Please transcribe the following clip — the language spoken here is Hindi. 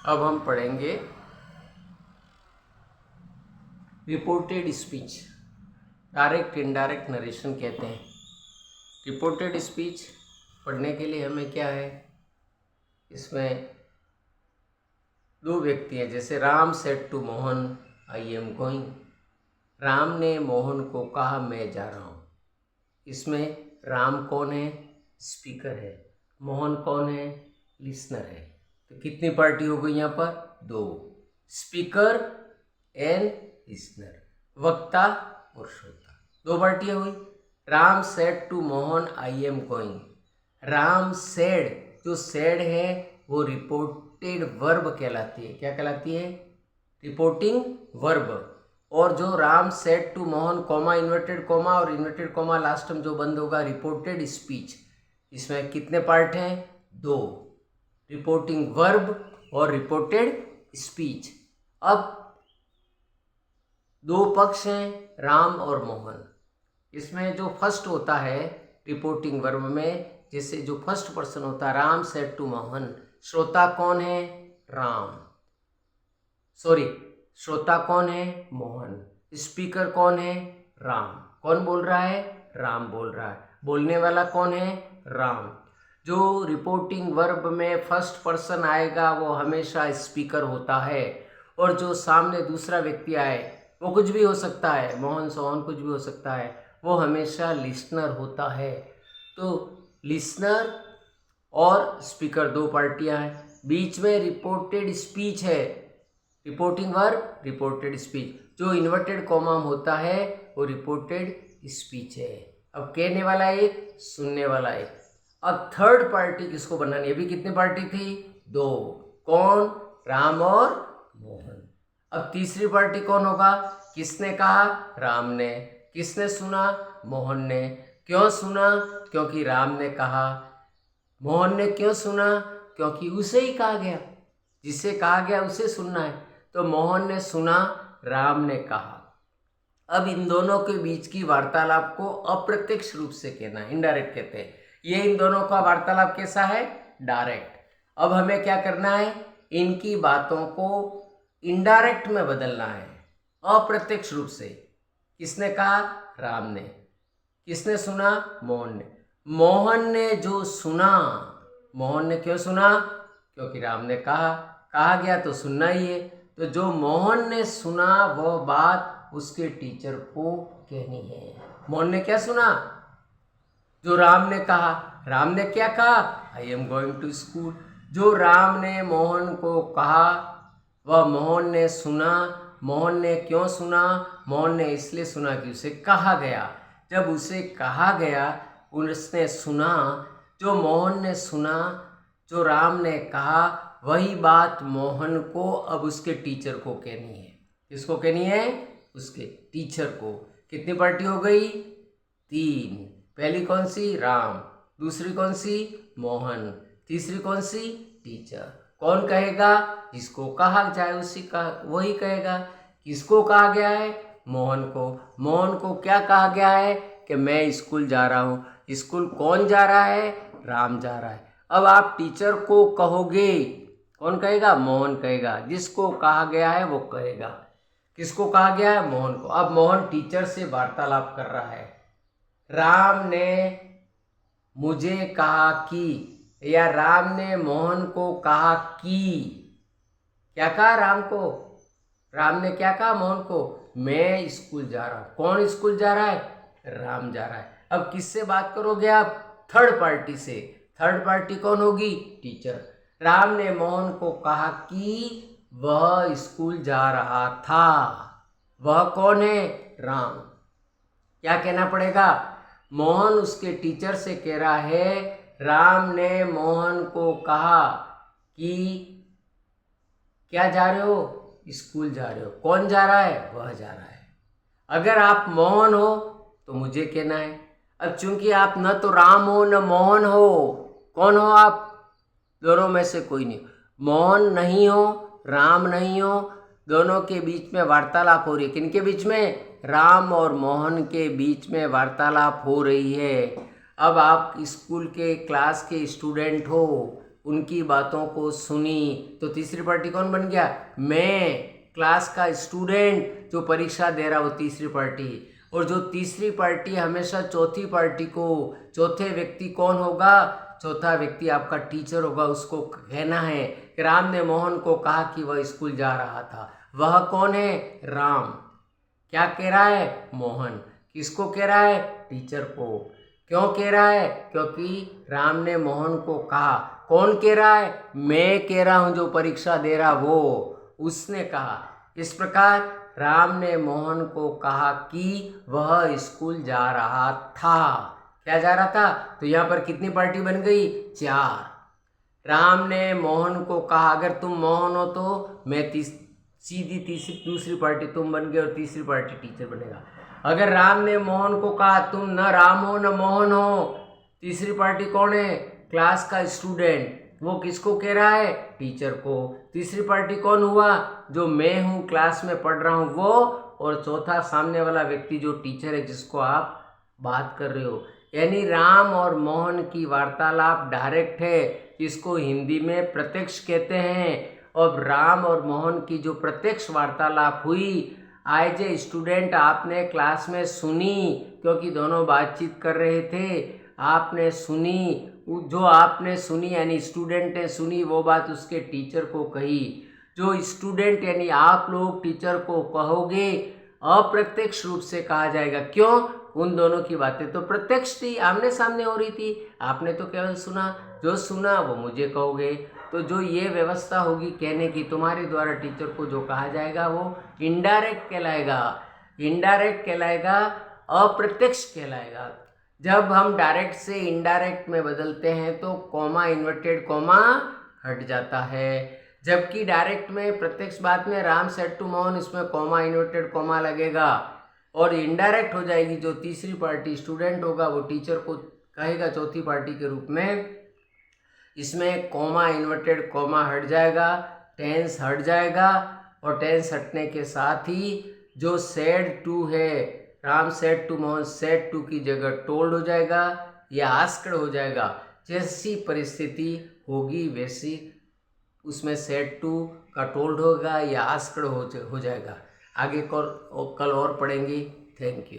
अब हम पढ़ेंगे reported speech. Direct indirect narration कहते हैं। रिपोर्टेड स्पीच पढ़ने के लिए हमें क्या है, इसमें दो व्यक्ति हैं। जैसे Ram said to Mohan I am going. Ram ने मोहन को कहा मैं जा रहा हूँ। इसमें राम कौन है? स्पीकर है। मोहन कौन है? लिसनर है। तो कितनी पार्टी हो गई यहाँ पर? दो, स्पीकर एंड लिसनर, वक्ता और श्रोता। दो पार्टियां हुई। Ram said to Mohan I am going. Ram said, जो सेड है वो रिपोर्टेड वर्ब कहलाती है। क्या कहलाती है? Reporting verb. और जो Ram said to Mohan comma inverted comma और इन्वर्टेड कॉमा लास्ट में जो बंद होगा रिपोर्टेड स्पीच। इसमें कितने पार्ट हैं? दो, रिपोर्टिंग वर्ब और रिपोर्टेड स्पीच। अब दो पक्ष हैं, राम और मोहन। इसमें जो फर्स्ट होता है रिपोर्टिंग वर्ब में, जैसे जो फर्स्ट पर्सन होता है राम सेड टू मोहन, श्रोता कौन है? राम, सॉरी, श्रोता कौन है? मोहन। स्पीकर कौन है? राम। कौन बोल रहा है? राम बोल रहा है। बोलने वाला कौन है? राम। जो रिपोर्टिंग वर्ब में फर्स्ट पर्सन आएगा वो हमेशा स्पीकर होता है, और जो सामने दूसरा व्यक्ति आए वो कुछ भी हो सकता है, मोहन सोहन कुछ भी हो सकता है, वो हमेशा लिसनर होता है। तो लिसनर और स्पीकर दो पार्टियां हैं। बीच में रिपोर्टेड स्पीच है, रिपोर्टिंग वर्ब रिपोर्टेड स्पीच। जो इन्वर्टेड कॉमा होता है वो रिपोर्टेड स्पीच है। अब कहने वाला एक, सुनने वाला एक। अब थर्ड पार्टी किसको बनानी है? अभी कितनी पार्टी थी? दो। कौन? राम और मोहन। अब तीसरी पार्टी कौन होगा? किसने कहा? राम ने। किसने सुना? मोहन ने। क्यों सुना? क्योंकि राम ने कहा। मोहन ने क्यों सुना? क्योंकि उसे ही कहा गया, जिसे कहा गया उसे सुनना है। तो मोहन ने सुना, राम ने कहा। अब इन दोनों के बीच की वार्तालाप को अप्रत्यक्ष रूप से कहना है, इनडायरेक्ट कहते हैं। ये इन दोनों का वार्तालाप कैसा है? डायरेक्ट। अब हमें क्या करना है? इनकी बातों को इनडायरेक्ट में बदलना है, अप्रत्यक्ष रूप से। किसने कहा? राम ने। किसने सुना? मोहन ने। मोहन ने जो सुना, मोहन ने क्यों सुना? क्योंकि राम ने कहा गया तो सुनना ही है। तो जो मोहन ने सुना वह बात उसके टीचर को कहनी है। मोहन ने क्या सुना? जो राम ने कहा। राम ने क्या कहा? I am going to school. जो राम ने मोहन को कहा वह मोहन ने सुना। मोहन ने क्यों सुना? मोहन ने इसलिए सुना कि उसे कहा गया। जब उसे कहा गया उसने सुना। जो मोहन ने सुना, जो राम ने कहा, वही बात मोहन को अब उसके टीचर को कहनी है। किसको कहनी है? उसके टीचर को। कितनी पार्टी हो गई? तीन। पहली कौन सी? राम। दूसरी कौन सी? मोहन। तीसरी कौन सी? टीचर। कौन कहेगा? जिसको कहा जाए उसी का वही कहेगा। किसको कहा गया है? मोहन को। मोहन को क्या कहा गया है? कि मैं स्कूल जा रहा हूँ। स्कूल कौन जा रहा है? राम जा रहा है। अब आप टीचर को कहोगे, कौन कहेगा? मोहन कहेगा। जिसको कहा गया है वो कहेगा। किसको कहा गया है? मोहन को। अब मोहन टीचर से वार्तालाप कर रहा है। राम ने मुझे कहा कि, या राम ने मोहन को कहा कि। क्या कहा राम को? राम ने क्या कहा मोहन को? मैं स्कूल जा रहा हूं। कौन स्कूल जा रहा है? राम जा रहा है। अब किससे बात करोगे आप? थर्ड पार्टी से। थर्ड पार्टी कौन होगी? टीचर। राम ने मोहन को कहा कि वह स्कूल जा रहा था। वह कौन है? राम। क्या कहना पड़ेगा? मोहन उसके टीचर से कह रहा है, राम ने मोहन को कहा कि क्या जा रहे हो? स्कूल जा रहे हो। कौन जा रहा है? वह जा रहा है। अगर आप मोहन हो तो मुझे कहना है। अब चूंकि आप न तो राम हो न मोहन हो, कौन हो आप? दोनों में से कोई नहीं। मोहन नहीं हो, राम नहीं हो, दोनों के बीच में वार्तालाप हो रही है। किनके बीच में? राम और मोहन के बीच में वार्तालाप हो रही है। अब आप स्कूल के क्लास के स्टूडेंट हो, उनकी बातों को सुनी। तो तीसरी पार्टी कौन बन गया? मैं, क्लास का स्टूडेंट जो परीक्षा दे रहा, वो तीसरी पार्टी। और जो तीसरी पार्टी हमेशा चौथी पार्टी को, चौथे व्यक्ति कौन होगा? चौथा व्यक्ति आपका टीचर होगा। उसको कहना है कि राम ने मोहन को कहा कि वह स्कूल जा रहा था। वह कौन है? राम। क्या कह रहा है? मोहन। किसको कह रहा है? टीचर को। क्यों कह रहा है? क्योंकि राम ने मोहन को कहा। कौन कह रहा है? मैं कह रहा हूं, जो परीक्षा दे रहा वो, उसने कहा। इस प्रकार राम ने मोहन को कहा कि वह स्कूल जा रहा था। क्या जा रहा था? तो यहाँ पर कितनी पार्टी बन गई? 4। राम ने मोहन को कहा, अगर तुम मोहन हो तो मैं सीधी तीसरी दूसरी पार्टी तुम बन गए और तीसरी पार्टी टीचर बनेगा। अगर राम ने मोहन को कहा तुम न राम हो न मोहन हो, तीसरी पार्टी कौन है? क्लास का स्टूडेंट। वो किसको कह रहा है? टीचर को। तीसरी पार्टी कौन हुआ? जो मैं हूँ, क्लास में पढ़ रहा हूँ, वो। और चौथा सामने वाला व्यक्ति जो टीचर है, जिसको आप बात कर रहे हो। यानी राम और मोहन की वार्तालाप डायरेक्ट है, इसको हिंदी में प्रत्यक्ष कहते हैं। और राम और मोहन की जो प्रत्यक्ष वार्तालाप हुई, एज ए स्टूडेंट आपने क्लास में सुनी, क्योंकि दोनों बातचीत कर रहे थे। आपने सुनी, जो आपने सुनी यानी स्टूडेंट ने सुनी, वो बात उसके टीचर को कही। जो स्टूडेंट यानी आप लोग टीचर को कहोगे, अप्रत्यक्ष रूप से कहा जाएगा। क्यों? उन दोनों की बातें तो प्रत्यक्ष थी, आमने सामने हो रही थी, आपने तो केवल सुना। जो सुना वो मुझे कहोगे। तो जो ये व्यवस्था होगी कहने की, तुम्हारे द्वारा टीचर को जो कहा जाएगा वो इनडायरेक्ट कहलाएगा। इनडायरेक्ट कहलाएगा, अप्रत्यक्ष कहलाएगा। जब हम डायरेक्ट से इनडायरेक्ट में बदलते हैं तो कॉमा, इन्वर्टेड कॉमा हट जाता है। जबकि डायरेक्ट में, प्रत्यक्ष बात में राम सेड टू मोहन, इसमें कॉमा, इन्वर्टेड कॉमा लगेगा। और इनडायरेक्ट हो जाएगी, जो तीसरी पार्टी स्टूडेंट होगा वो टीचर को कहेगा चौथी पार्टी के रूप में। इसमें कॉमा, इन्वर्टेड कॉमा हट जाएगा, टेंस हट जाएगा। और टेंस हटने के साथ ही जो सेड टू है, Ram said to Mohan, said to की जगह टोल्ड हो जाएगा या आस्क्ड हो जाएगा। जैसी परिस्थिति होगी वैसी उसमें सेड टू का टोल्ड होगा या आस्क्ड हो जाएगा। आगे कल और पढ़ेंगे। Thank you.